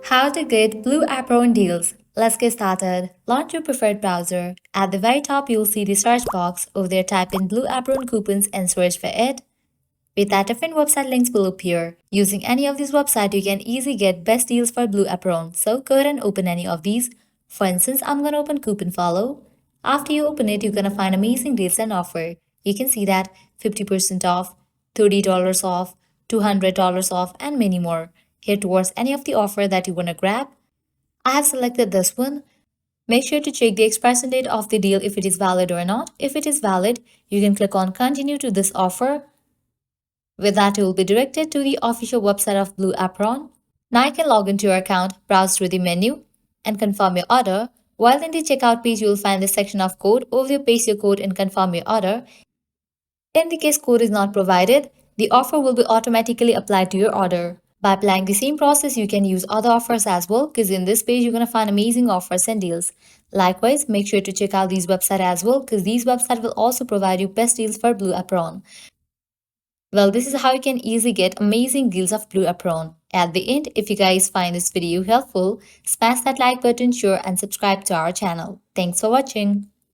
How to get Blue Apron deals. Let's get started. Launch your preferred browser. At the very top, you'll see the search box. Over there, type in Blue Apron coupons and search for it. With that, different website links will appear. Using any of these websites, you can easily get best deals for Blue Apron. So go ahead and open any of these. For instance, I'm going to open Coupon Follow. After you open it, you're going to find amazing deals and offer. You can see that 50% off, $30 off, $200 off, and many more. Head towards any of the offer that you want to grab. I have selected this one. Make sure to check the expiration date of the deal if it is valid or not. If it is valid, you can click on continue to this offer. With that, you will be directed to the official website of Blue Apron. Now you can log into your account, browse through the menu, and confirm your order. While in the checkout page, you will find the section of code. Over there, paste your code and confirm your order. In the case code is not provided, the offer will be automatically applied to your order. By applying the same process, you can use other offers as well, because in this page, you're going to find amazing offers and deals. Likewise, make sure to check out these websites as well, because these websites will also provide you best deals for Blue Apron. Well, this is how you can easily get amazing deals of Blue Apron. At the end, if you guys find this video helpful, smash that like button, share, and subscribe to our channel. Thanks for watching.